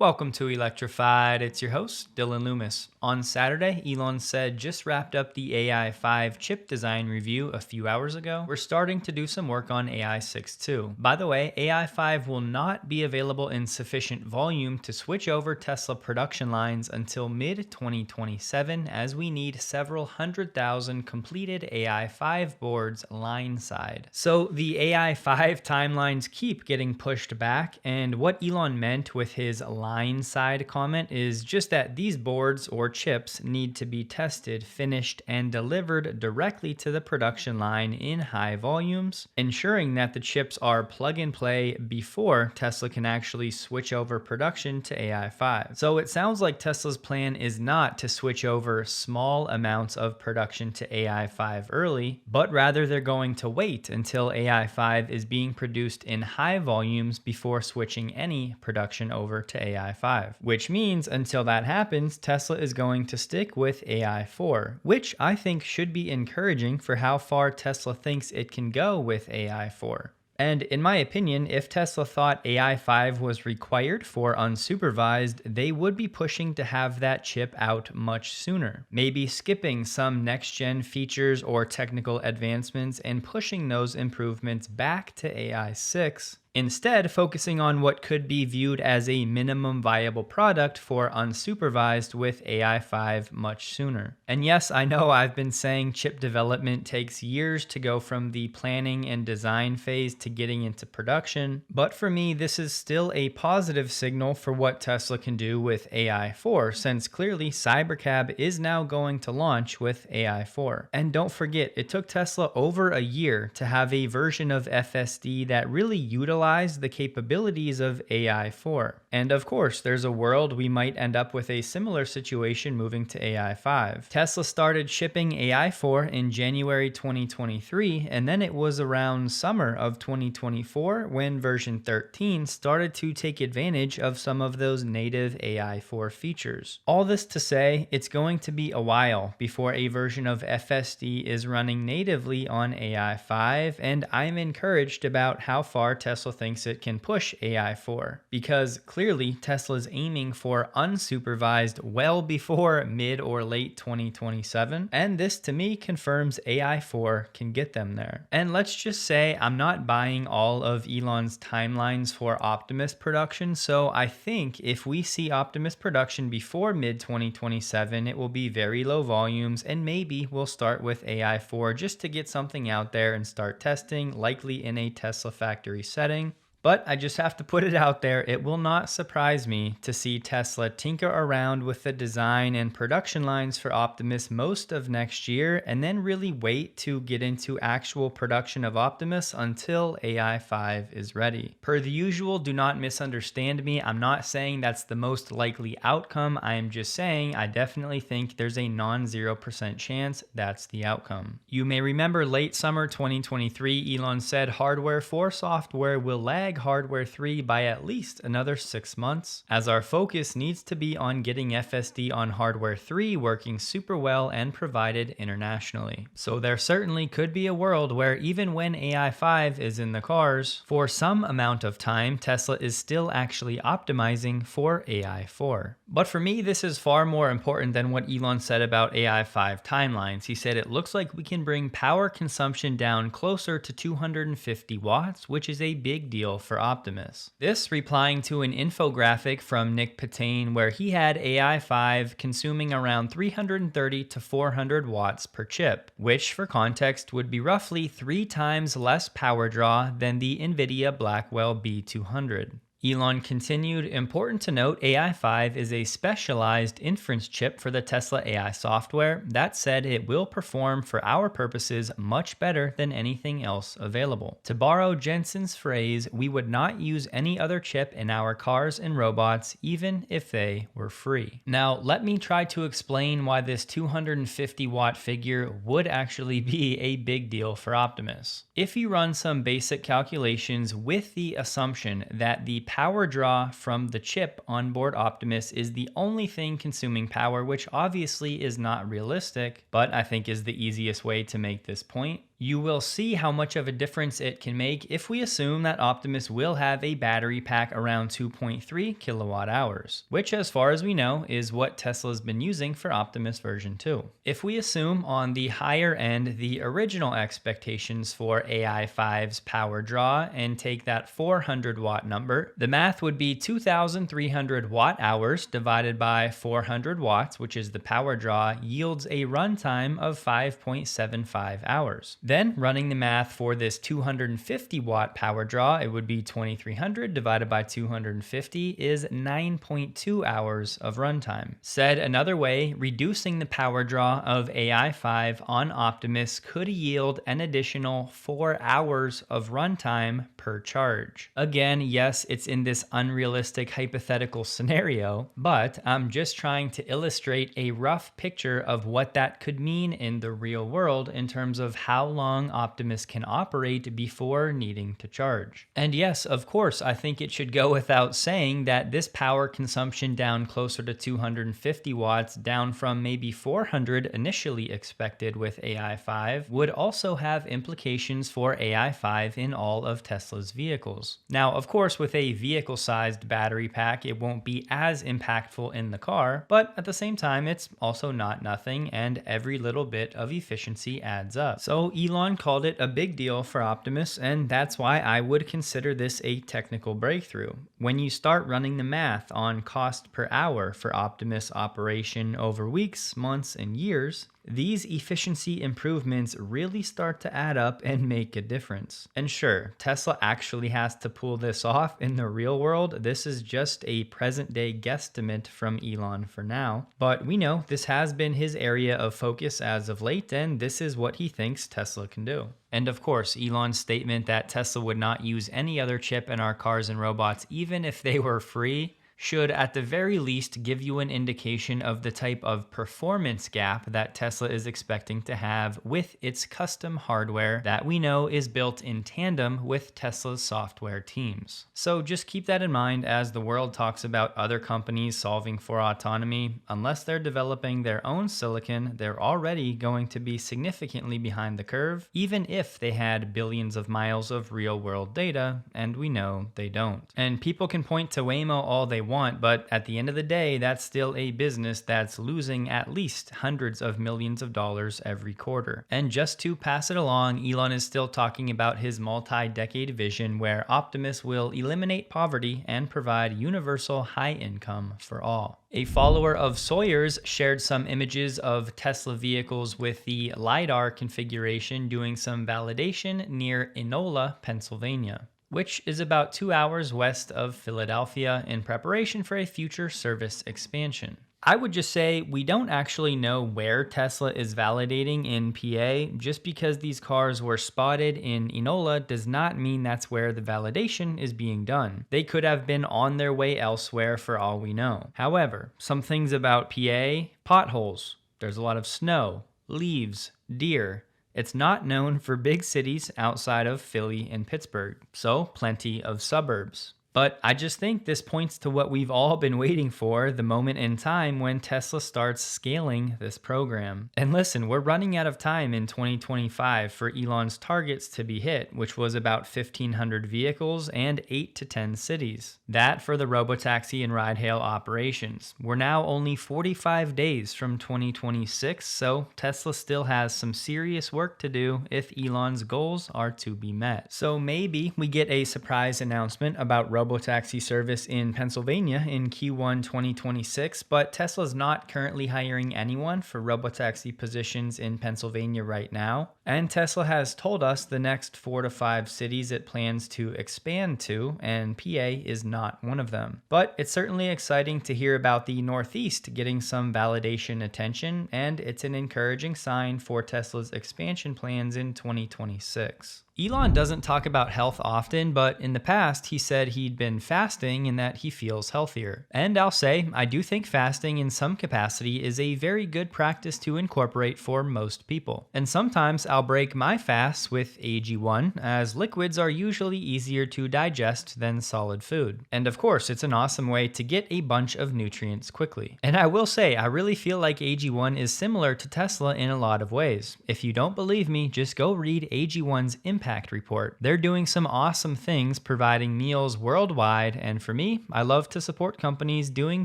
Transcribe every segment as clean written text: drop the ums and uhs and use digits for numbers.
Welcome to Electrified. It's your host, Dylan Loomis. On Saturday, Elon said just wrapped up the AI5 chip design review a few hours ago. We're starting to do some work on AI6 too. By the way, AI5 will not be available in sufficient volume to switch over Tesla production lines until mid-2027, as we need several 100,000 completed AI5 boards line side. So the AI5 timelines keep getting pushed back, and what Elon meant with his line side comment is just that these boards or chips need to be tested, finished, and delivered directly to the production line in high volumes, ensuring that the chips are plug and play before Tesla can actually switch over production to AI5. So it sounds like Tesla's plan is not to switch over small amounts of production to AI5 early, but rather they're going to wait until AI5 is being produced in high volumes before switching any production over to AI5, which means until that happens, Tesla is going to stick with AI4, which I think should be encouraging for how far Tesla thinks it can go with AI4. And in my opinion, if Tesla thought AI5 was required for unsupervised, they would be pushing to have that chip out much sooner. Maybe skipping some next-gen features or technical advancements and pushing those improvements back to AI6. Instead, focusing on what could be viewed as a minimum viable product for unsupervised with AI5 much sooner. And yes, I know I've been saying chip development takes years to go from the planning and design phase to getting into production, but for me, this is still a positive signal for what Tesla can do with AI4, since clearly Cybercab is now going to launch with AI4. And don't forget, it took Tesla over a year to have a version of FSD that really utilized the capabilities of AI4. And of course, there's a world we might end up with a similar situation moving to AI5. Tesla started shipping AI4 in January 2023, and then it was around summer of 2024 when version 13 started to take advantage of some of those native AI4 features. All this to say, it's going to be a while before a version of FSD is running natively on AI5, and I'm encouraged about how far Tesla thinks it can push AI4, because clearly Tesla's aiming for unsupervised well before mid or late 2027, and this to me confirms AI4 can get them there. And let's just say I'm not buying all of Elon's timelines for Optimus production, so I think if we see Optimus production before mid 2027, it will be very low volumes, and maybe we'll start with AI4 just to get something out there and start testing, likely in a Tesla factory setting. But I just have to put it out there, it will not surprise me to see Tesla tinker around with the design and production lines for Optimus most of next year, and then really wait to get into actual production of Optimus until AI5 is ready. Per the usual, do not misunderstand me. I'm not saying that's the most likely outcome. I am just saying I definitely think there's a non-0% chance that's the outcome. You may remember late summer 2023, Elon said hardware 4 software will lag hardware 3 by at least another 6 months, as our focus needs to be on getting FSD on hardware 3 working super well and provided internationally. So there certainly could be a world where even when AI5 is in the cars, for some amount of time, Tesla is still actually optimizing for AI4. But for me, this is far more important than what Elon said about AI5 timelines. He said it looks like we can bring power consumption down closer to 250 watts, which is a big deal for Optimus. This replying to an infographic from Nick Patane where he had AI5 consuming around 330 to 400 watts per chip, which for context would be roughly 3 times less power draw than the NVIDIA Blackwell B200. Elon continued, important to note, AI5 is a specialized inference chip for the Tesla AI software. That said, it will perform for our purposes much better than anything else available. To borrow Jensen's phrase, we would not use any other chip in our cars and robots, even if they were free. Now, let me try to explain why this 250 watt figure would actually be a big deal for Optimus. If you run some basic calculations with the assumption that the power draw from the chip on board Optimus is the only thing consuming power, which obviously is not realistic, but I think is the easiest way to make this point. You will see how much of a difference it can make if we assume that Optimus will have a battery pack around 2.3 kilowatt hours, which as far as we know is what Tesla's been using for Optimus version 2. If we assume on the higher end the original expectations for AI5's power draw and take that 400 watt number, the math would be 2,300 watt hours divided by 400 watts, which is the power draw, yields a runtime of 5.75 hours. Then running the math for this 250 watt power draw, it would be 2,300 divided by 250 is 9.2 hours of runtime. Said another way, reducing the power draw of AI5 on Optimus could yield an additional 4 hours of runtime per charge. Again, yes, it's in this unrealistic hypothetical scenario, but I'm just trying to illustrate a rough picture of what that could mean in the real world in terms of how long Optimus can operate before needing to charge. And yes, of course, I think it should go without saying that this power consumption down closer to 250 watts, down from maybe 400 initially expected with AI5, would also have implications for AI5 in all of Tesla's vehicles. Now, of course, with a vehicle-sized battery pack, it won't be as impactful in the car, but at the same time, it's also not nothing, and every little bit of efficiency adds up. So Elon called it a big deal for Optimus, and that's why I would consider this a technical breakthrough. When you start running the math on cost per hour for Optimus operation over weeks, months, and years, these efficiency improvements really start to add up and make a difference. And sure, Tesla actually has to pull this off in the real world. This is just a present day guesstimate from Elon for now. But we know this has been his area of focus as of late, and this is what he thinks Tesla can do. And of course, Elon's statement that Tesla would not use any other chip in our cars and robots, even if they were free, should at the very least give you an indication of the type of performance gap that Tesla is expecting to have with its custom hardware that we know is built in tandem with Tesla's software teams. So just keep that in mind as the world talks about other companies solving for autonomy. Unless they're developing their own silicon, they're already going to be significantly behind the curve, even if they had billions of miles of real-world data, and we know they don't. And people can point to Waymo all they want, but at the end of the day, that's still a business that's losing at least hundreds of millions of dollars every quarter. And just to pass it along, Elon is still talking about his multi-decade vision where Optimus will eliminate poverty and provide universal high income for all. A follower of Sawyer's shared some images of Tesla vehicles with the LiDAR configuration doing some validation near Enola, Pennsylvania, which is about 2 hours west of Philadelphia in preparation for a future service expansion. I would just say we don't actually know where Tesla is validating in PA. Just because these cars were spotted in Enola does not mean that's where the validation is being done. They could have been on their way elsewhere for all we know. However, some things about PA: potholes, there's a lot of snow, leaves, deer. It's not known for big cities outside of Philly and Pittsburgh, so plenty of suburbs. But I just think this points to what we've all been waiting for, the moment in time when Tesla starts scaling this program. And listen, we're running out of time in 2025 for Elon's targets to be hit, which was about 1,500 vehicles and 8 to 10 cities. That for the robotaxi and ride-hail operations. We're now only 45 days from 2026, so Tesla still has some serious work to do if Elon's goals are to be met. So maybe we get a surprise announcement about robotaxi service in Pennsylvania in Q1 2026, but Tesla's not currently hiring anyone for robotaxi positions in Pennsylvania right now. And Tesla has told us the next 4 to 5 cities it plans to expand to, and PA is not one of them. But it's certainly exciting to hear about the Northeast getting some validation attention, and it's an encouraging sign for Tesla's expansion plans in 2026. Elon doesn't talk about health often, but in the past he said he'd been fasting and that he feels healthier. And I'll say, I do think fasting in some capacity is a very good practice to incorporate for most people. And sometimes I'll break my fasts with AG1, as liquids are usually easier to digest than solid food. And of course, it's an awesome way to get a bunch of nutrients quickly. And I will say, I really feel like AG1 is similar to Tesla in a lot of ways. If you don't believe me, just go read AG1's impact report. They're doing some awesome things providing meals worldwide, and for me, I love to support companies doing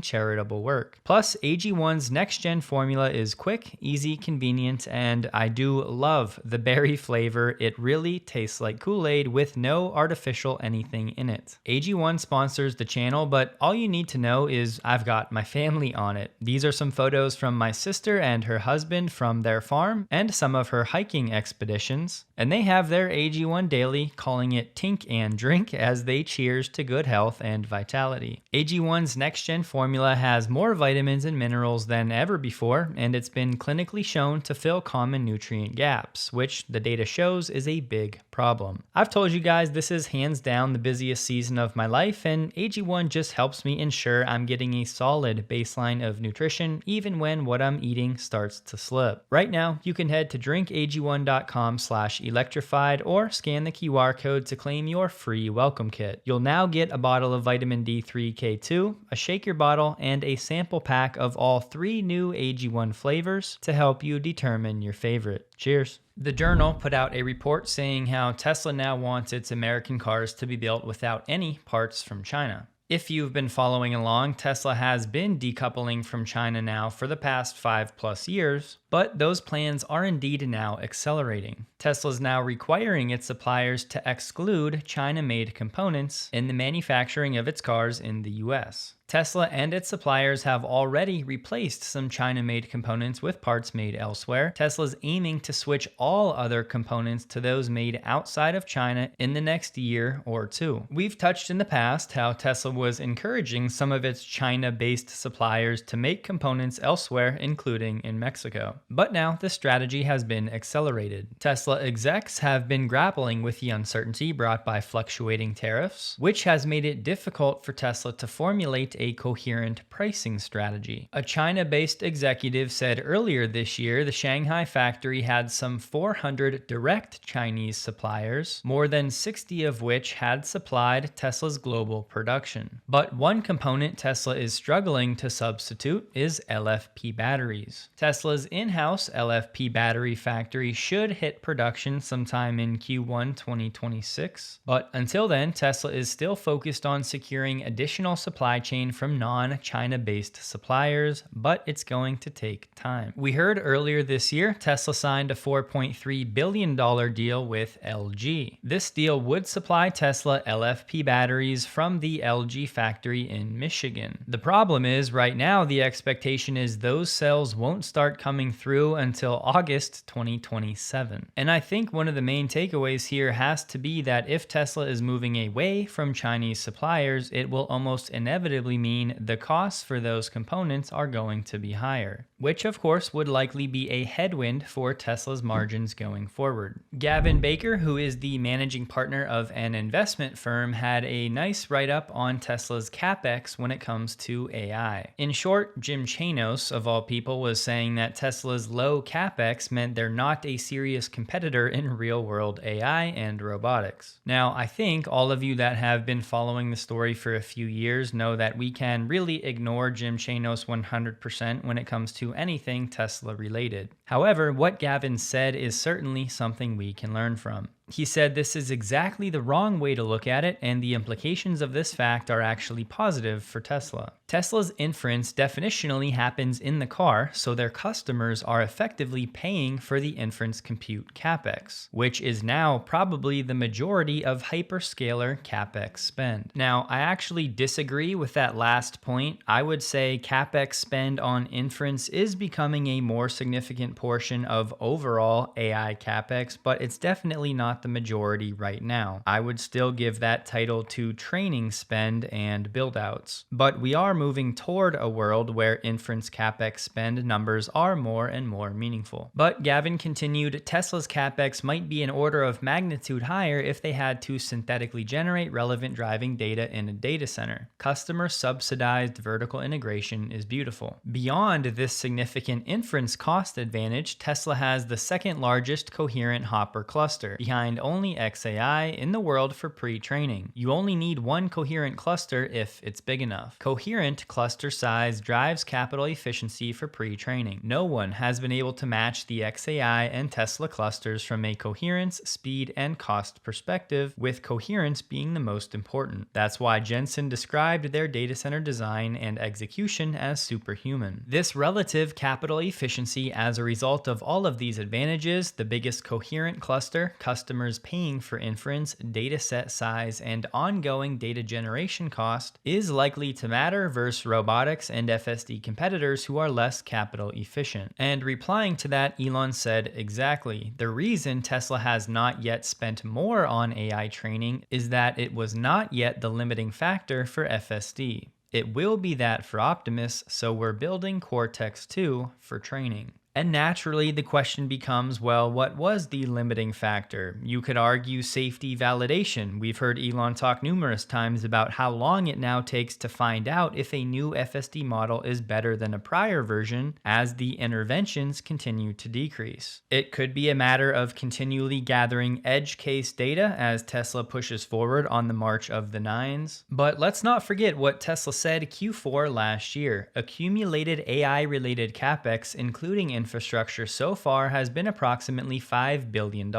charitable work. Plus, AG1's next gen formula is quick, easy, convenient, and I do love the berry flavor. It really tastes like Kool-Aid with no artificial anything in it. AG1 sponsors the channel, but all you need to know is I've got my family on it. These are some photos from my sister and her husband from their farm and some of her hiking expeditions, and they have their AG1 daily, calling it Tink and Drink as they cheers to good health and vitality. AG1's next gen formula has more vitamins and minerals than ever before, and it's been clinically shown to fill common nutrient gaps, which the data shows is a big problem. I've told you guys this is hands down the busiest season of my life, and AG1 just helps me ensure I'm getting a solid baseline of nutrition even when what I'm eating starts to slip. Right now, you can head to drinkag1.com/electrified or scan the QR code to claim your free welcome kit. You'll now get a bottle of vitamin D3 K2, a shaker bottle, and a sample pack of all 3 new AG1 flavors to help you determine your favorite. Cheers. The Journal put out a report saying how Tesla now wants its American cars to be built without any parts from China. If you've been following along, Tesla has been decoupling from China now for the past 5+ years, but those plans are indeed now accelerating. Tesla's now requiring its suppliers to exclude China-made components in the manufacturing of its cars in the US. Tesla and its suppliers have already replaced some China-made components with parts made elsewhere. Tesla's aiming to switch all other components to those made outside of China in the next year or two. We've touched in the past how Tesla was encouraging some of its China-based suppliers to make components elsewhere, including in Mexico. But now the strategy has been accelerated. Tesla execs have been grappling with the uncertainty brought by fluctuating tariffs, which has made it difficult for Tesla to formulate a coherent pricing strategy. A China-based executive said earlier this year the Shanghai factory had some 400 direct Chinese suppliers, more than 60 of which had supplied Tesla's global production. But one component Tesla is struggling to substitute is LFP batteries. Tesla's in-house LFP battery factory should hit production sometime in Q1 2026, but until then, Tesla is still focused on securing additional supply chain from non-China based suppliers, but it's going to take time. We heard earlier this year Tesla signed a $4.3 billion deal with LG. This deal would supply Tesla LFP batteries from the LG factory in Michigan. The problem is right now the expectation is those cells won't start coming through until August 2027. And I think one of the main takeaways here has to be that if Tesla is moving away from Chinese suppliers, it will almost inevitably mean the costs for those components are going to be higher, which of course would likely be a headwind for Tesla's margins going forward. Gavin Baker, who is the managing partner of an investment firm, had a nice write-up on Tesla's CapEx when it comes to AI. In short, Jim Chanos, of all people, was saying that Tesla's low CapEx meant they're not a serious competitor in real-world AI and robotics. Now, I think all of you that have been following the story for a few years know that we can really ignore Jim Chanos 100% when it comes to anything Tesla related. However, what Gavin said is certainly something we can learn from. He said this is exactly the wrong way to look at it, and the implications of this fact are actually positive for Tesla. Tesla's inference definitionally happens in the car, so their customers are effectively paying for the inference compute capex, which is now probably the majority of hyperscaler capex spend. Now, I actually disagree with that last point. I would say capex spend on inference is becoming a more significant portion of overall AI capex, but it's definitely not not the majority right now. I would still give that title to training spend and buildouts. But we are moving toward a world where inference capex spend numbers are more and more meaningful. But Gavin continued, Tesla's capex might be an order of magnitude higher if they had to synthetically generate relevant driving data in a data center. Customer subsidized vertical integration is beautiful. Beyond this significant inference cost advantage, Tesla has the second largest coherent Hopper cluster, behind only xAI in the world for pre-training. You only need one coherent cluster if it's big enough. Coherent cluster size drives capital efficiency for pre-training. No one has been able to match the xAI and Tesla clusters from a coherence, speed, and cost perspective, with coherence being the most important. That's why Jensen described their data center design and execution as superhuman. This relative capital efficiency as a result of all of these advantages, the biggest coherent cluster, customers paying for inference, data set size, and ongoing data generation cost, is likely to matter versus robotics and FSD competitors who are less capital efficient. And replying to that, Elon said, exactly. The reason Tesla has not yet spent more on AI training is that it was not yet the limiting factor for FSD. It will be that for Optimus, so we're building Cortex 2 for training. And naturally, the question becomes, well, what was the limiting factor? You could argue safety validation. We've heard Elon talk numerous times about how long it now takes to find out if a new FSD model is better than a prior version as the interventions continue to decrease. It could be a matter of continually gathering edge case data as Tesla pushes forward on the march of the nines. But let's not forget what Tesla said Q4 last year. Accumulated AI-related capex, including infrastructure so far, has been approximately $5 billion.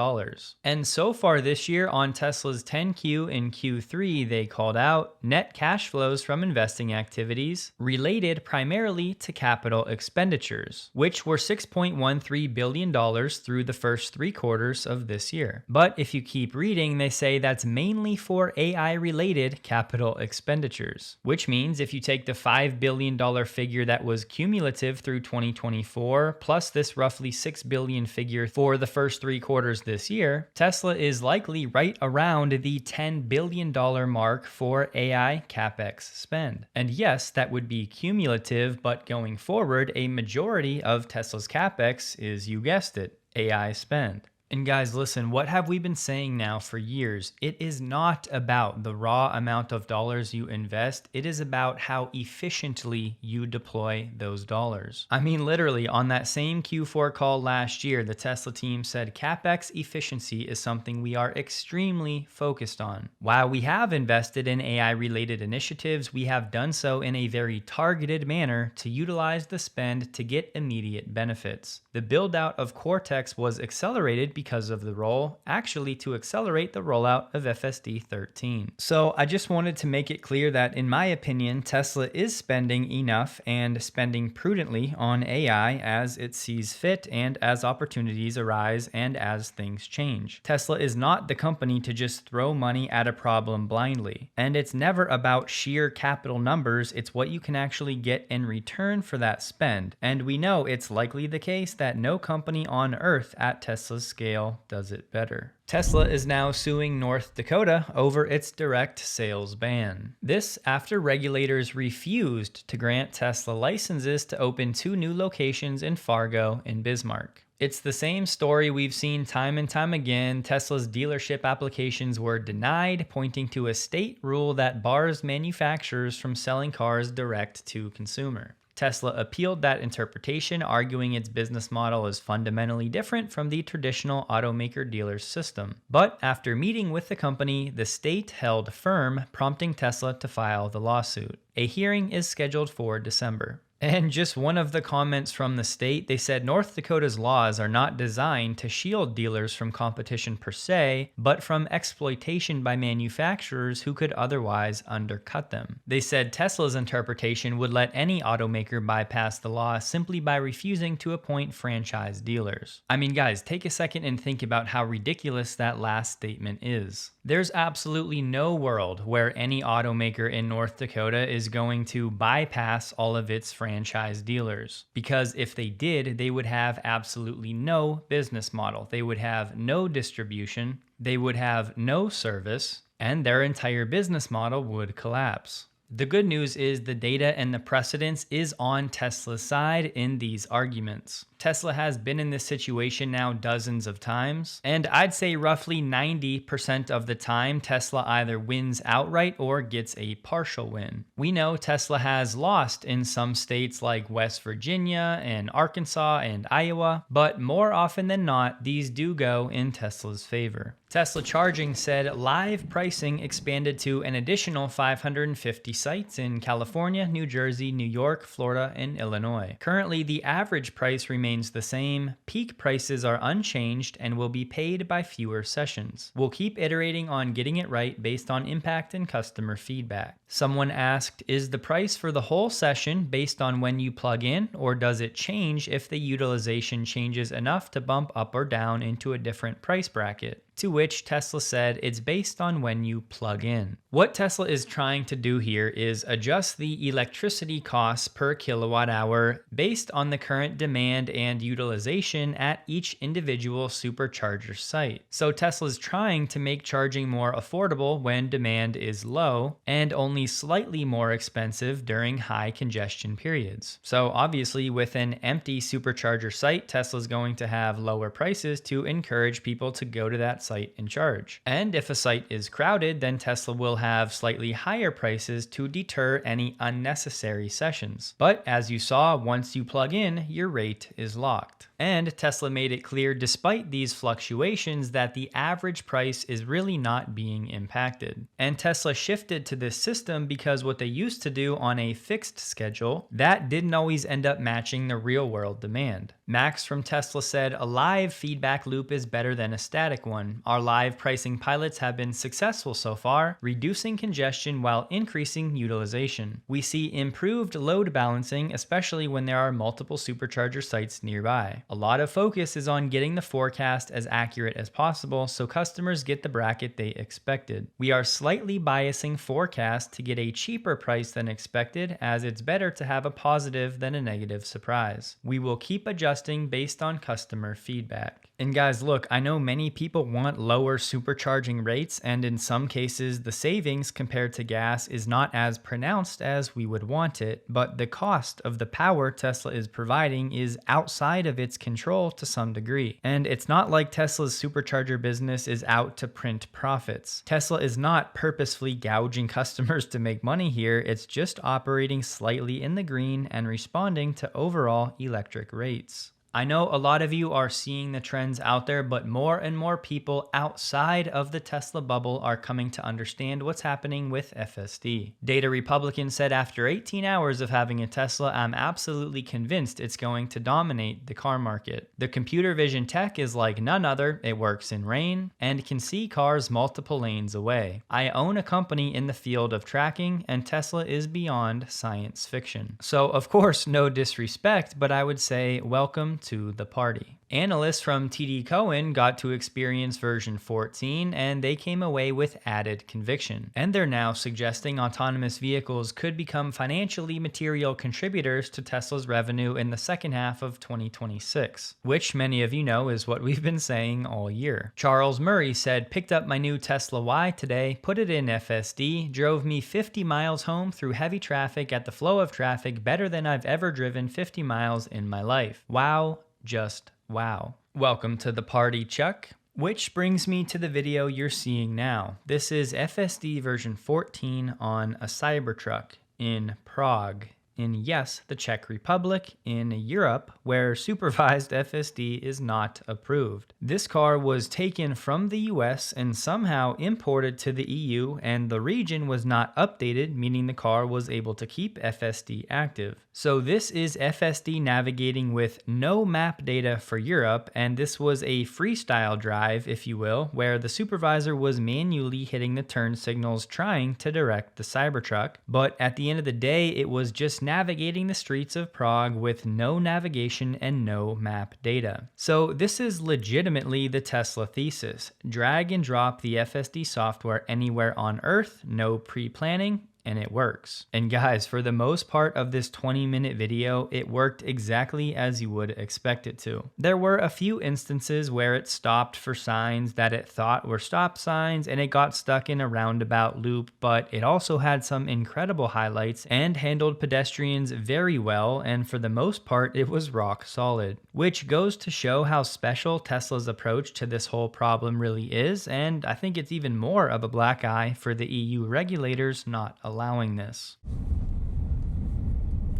And so far this year on Tesla's 10Q in Q3, they called out net cash flows from investing activities related primarily to capital expenditures, which were $6.13 billion through the first 3 quarters of this year. But if you keep reading, they say that's mainly for AI-related capital expenditures, which means if you take the $5 billion figure that was cumulative through 2024 plus this roughly $6 billion figure for the first 3 quarters this year, Tesla is likely right around the $10 billion mark for AI capex spend. And yes, that would be cumulative, but going forward, a majority of Tesla's capex is, you guessed it, AI spend. And guys, listen, what have we been saying now for years? It is not about the raw amount of dollars you invest. It is about how efficiently you deploy those dollars. I mean, literally, on that same Q4 call last year, the Tesla team said CapEx efficiency is something we are extremely focused on. While we have invested in AI-related initiatives, we have done so in a very targeted manner to utilize the spend to get immediate benefits. The build-out of Cortex was accelerated because of the role, actually to accelerate the rollout of FSD 13. So I just wanted to make it clear that in my opinion, Tesla is spending enough and spending prudently on AI as it sees fit and as opportunities arise and as things change. Tesla is not the company to just throw money at a problem blindly. And it's never about sheer capital numbers, it's what you can actually get in return for that spend. And we know it's likely the case that no company on earth at Tesla's scale does it better. Tesla is now suing North Dakota over its direct sales ban. This after regulators refused to grant Tesla licenses to open 2 new locations in Fargo and Bismarck. It's the same story we've seen time and time again. Tesla's dealership applications were denied, pointing to a state rule that bars manufacturers from selling cars direct to consumer. Tesla appealed that interpretation, arguing its business model is fundamentally different from the traditional automaker dealer system. But after meeting with the company, the state held firm, prompting Tesla to file the lawsuit. A hearing is scheduled for December. And just one of the comments from the state, they said North Dakota's laws are not designed to shield dealers from competition per se, but from exploitation by manufacturers who could otherwise undercut them. They said Tesla's interpretation would let any automaker bypass the law simply by refusing to appoint franchise dealers. I mean, guys, take a second and think about how ridiculous that last statement is. There's absolutely no world where any automaker in North Dakota is going to bypass all of its franchise dealers. Because if they did, they would have absolutely no business model. They would have no distribution, they would have no service, and their entire business model would collapse. The good news is the data and the precedence is on Tesla's side in these arguments. Tesla has been in this situation now dozens of times, and I'd say roughly 90% of the time Tesla either wins outright or gets a partial win. We know Tesla has lost in some states like West Virginia and Arkansas and Iowa, but more often than not, these do go in Tesla's favor. Tesla Charging said live pricing expanded to an additional 550 sites in California, New Jersey, New York, Florida, and Illinois. Currently, the average price remains the same, peak prices are unchanged, and will be paid by fewer sessions. We'll keep iterating on getting it right based on impact and customer feedback. Someone asked, is the price for the whole session based on when you plug in, or does it change if the utilization changes enough to bump up or down into a different price bracket? To which Tesla said it's based on when you plug in. What Tesla is trying to do here is adjust the electricity costs per kilowatt hour based on the current demand and utilization at each individual supercharger site. So Tesla's trying to make charging more affordable when demand is low and only slightly more expensive during high congestion periods. So obviously with an empty supercharger site, Tesla's going to have lower prices to encourage people to go to that site and charge. And if a site is crowded, then Tesla will have slightly higher prices to deter any unnecessary sessions. But as you saw, once you plug in, your rate is locked. And Tesla made it clear, despite these fluctuations, that the average price is really not being impacted. And Tesla shifted to this system because what they used to do on a fixed schedule, that didn't always end up matching the real world demand. Max from Tesla said, a live feedback loop is better than a static one. Our live pricing pilots have been successful so far, reducing congestion while increasing utilization. We see improved load balancing, especially when there are multiple supercharger sites nearby. A lot of focus is on getting the forecast as accurate as possible so customers get the bracket they expected. We are slightly biasing forecast to get a cheaper price than expected, as it's better to have a positive than a negative surprise. We will keep adjusting based on customer feedback. And guys, look, I know many people want lower supercharging rates, and in some cases the savings compared to gas is not as pronounced as we would want it, but the cost of the power Tesla is providing is outside of its control to some degree. And it's not like Tesla's supercharger business is out to print profits. Tesla is not purposefully gouging customers to make money here, it's just operating slightly in the green and responding to overall electric rates. I know a lot of you are seeing the trends out there, but more and more people outside of the Tesla bubble are coming to understand what's happening with FSD. Data Republican said, after 18 hours of having a Tesla, I'm absolutely convinced it's going to dominate the car market. The computer vision tech is like none other. It works in rain and can see cars multiple lanes away. I own a company in the field of tracking, and Tesla is beyond science fiction. So of course, no disrespect, but I would say welcome to the party. Analysts from TD Cowen got to experience version 14, and they came away with added conviction. And they're now suggesting autonomous vehicles could become financially material contributors to Tesla's revenue in the second half of 2026, which many of you know is what we've been saying all year. Charles Murray said, picked up my new Tesla Y today, put it in FSD, drove me 50 miles home through heavy traffic at the flow of traffic better than I've ever driven 50 miles in my life. Wow, just wow. Welcome to the party, Chuck. Which brings me to the video you're seeing now. This is FSD version 14 on a Cybertruck in Prague, in, yes, the Czech Republic, in Europe, where supervised FSD is not approved. This car was taken from the US and somehow imported to the EU, and the region was not updated, meaning the car was able to keep FSD active. So this is FSD navigating with no map data for Europe, and this was a freestyle drive, if you will, where the supervisor was manually hitting the turn signals trying to direct the Cybertruck, but at the end of the day, it was just navigating the streets of Prague with no navigation and no map data. So this is legitimately the Tesla thesis. Drag and drop the FSD software anywhere on Earth, no pre-planning, and it works. And guys, for the most part of this 20-minute video, it worked exactly as you would expect it to. There were a few instances where it stopped for signs that it thought were stop signs and it got stuck in a roundabout loop, but it also had some incredible highlights and handled pedestrians very well, and for the most part, it was rock solid. Which goes to show how special Tesla's approach to this whole problem really is, and I think it's even more of a black eye for the EU regulators not allowing this.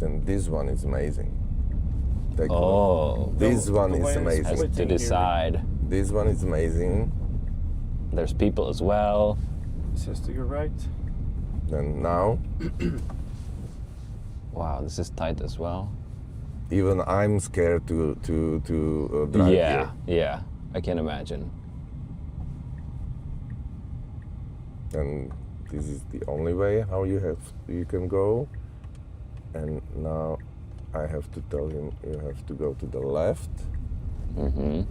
And this one is amazing. This one is amazing. Has to decide. This one is amazing. There's people as well. This has to go right. And now, Wow, this is tight as well. even I'm scared to drive here. Yeah, I can imagine. And this is the only way how you can go. And now I have to tell him you have to go to the left. Mm-hmm.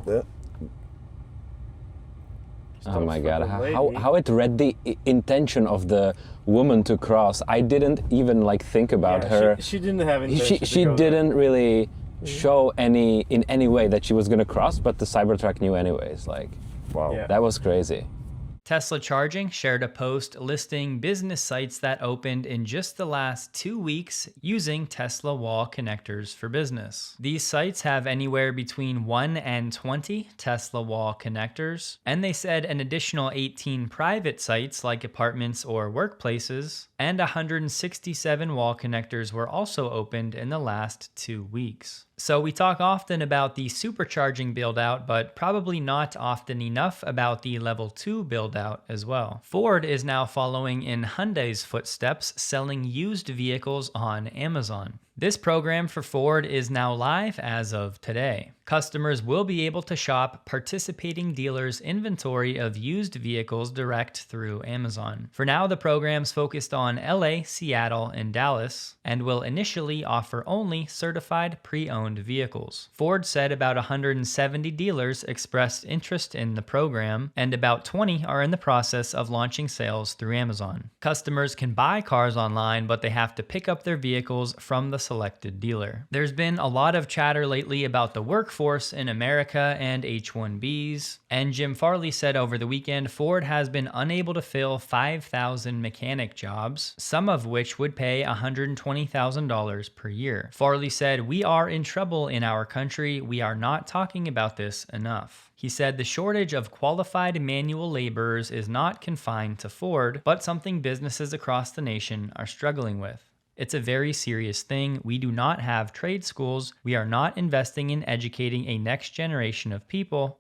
Yeah. Oh my God, how it read the intention of the woman to cross. I didn't even think about her. She didn't have intention. She didn't really show in any way that she was gonna cross, but the Cybertruck knew anyways. Wow. Yeah. That was crazy. Tesla Charging shared a post listing business sites that opened in just the last 2 weeks using Tesla wall connectors for business. These sites have anywhere between 1 and 20 Tesla wall connectors, and they said an additional 18 private sites like apartments or workplaces, and 167 wall connectors were also opened in the last 2 weeks. So we talk often about the supercharging build-out, but probably not often enough about the level 2 build-out as well. Ford is now following in Hyundai's footsteps, selling used vehicles on Amazon. This program for Ford is now live as of today. Customers will be able to shop participating dealers' inventory of used vehicles direct through Amazon. For now, the program's focused on LA, Seattle, and Dallas, and will initially offer only certified pre-owned vehicles. Ford said about 170 dealers expressed interest in the program, and about 20 are in the process of launching sales through Amazon. Customers can buy cars online, but they have to pick up their vehicles from the selected dealer. There's been a lot of chatter lately about the workforce in America and H-1Bs, and Jim Farley said over the weekend Ford has been unable to fill 5,000 mechanic jobs, some of which would pay $120,000 per year. Farley said, "We are in trouble in our country. We are not talking about this enough." He said the shortage of qualified manual laborers is not confined to Ford, but something businesses across the nation are struggling with. It's a very serious thing. We do not have trade schools. We are not investing in educating a next generation of people.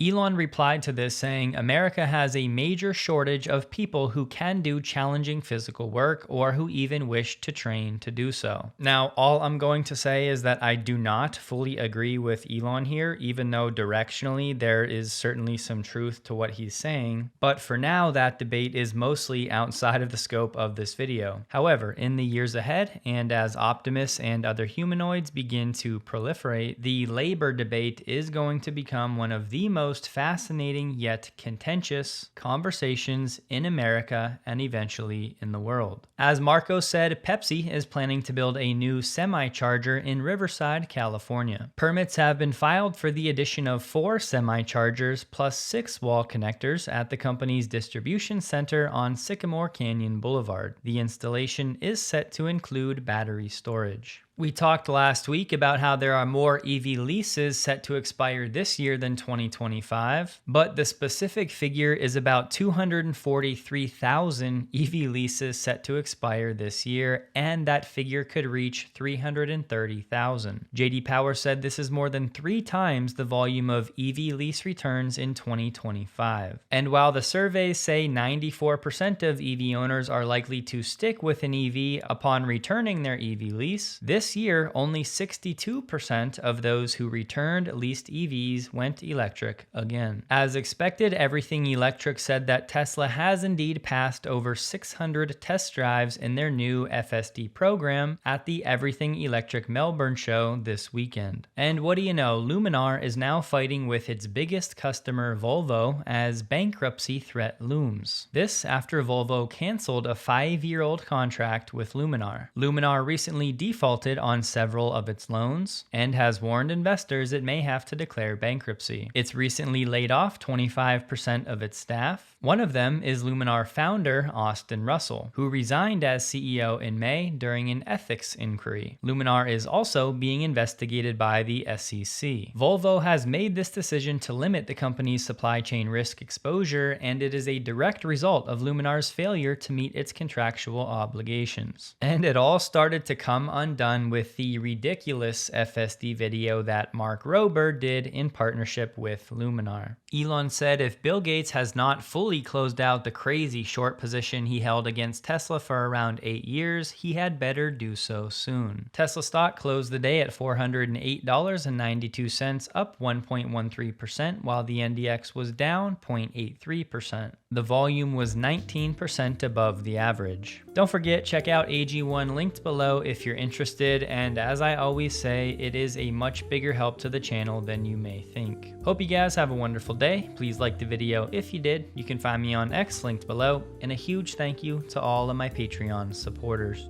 Elon replied to this saying, "America has a major shortage of people who can do challenging physical work or who even wish to train to do so." Now, all I'm going to say is that I do not fully agree with Elon here, even though directionally there is certainly some truth to what he's saying. But for now, that debate is mostly outside of the scope of this video. However, in the years ahead, and as Optimus and other humanoids begin to proliferate, the labor debate is going to become one of the most fascinating yet contentious conversations in America and eventually in the world. As Marco said, Pepsi is planning to build a new semi-charger in Riverside, California. Permits have been filed for the addition of 4 semi-chargers plus 6 wall connectors at the company's distribution center on Sycamore Canyon Boulevard. The installation is set to include battery storage. We talked last week about how there are more EV leases set to expire this year than 2025, but the specific figure is about 243,000 EV leases set to expire this year, and that figure could reach 330,000. JD Power said this is more than 3 times the volume of EV lease returns in 2025. And while the surveys say 94% of EV owners are likely to stick with an EV upon returning their EV lease, this this year, only 62% of those who returned leased EVs went electric again. As expected, Everything Electric said that Tesla has indeed passed over 600 test drives in their new FSD program at the Everything Electric Melbourne show this weekend. And what do you know, Luminar is now fighting with its biggest customer Volvo as bankruptcy threat looms. This after Volvo canceled a 5-year-old contract with Luminar. Luminar recently defaulted on several of its loans and has warned investors it may have to declare bankruptcy. It's recently laid off 25% of its staff. One of them is Luminar founder Austin Russell, who resigned as CEO in May during an ethics inquiry. Luminar is also being investigated by the SEC. Volvo has made this decision to limit the company's supply chain risk exposure, and it is a direct result of Luminar's failure to meet its contractual obligations. And it all started to come undone with the ridiculous FSD video that Mark Rober did in partnership with Luminar. Elon said if Bill Gates has not fully closed out the crazy short position he held against Tesla for around 8 years, he had better do so soon. Tesla stock closed the day at $408.92, up 1.13%, while the NDX was down 0.83%. The volume was 19% above the average. Don't forget, check out AG1 linked below if you're interested, and as I always say, it is a much bigger help to the channel than you may think. Hope you guys have a wonderful day. Please like the video if you did. You can find me on X linked below, and a huge thank you to all of my Patreon supporters.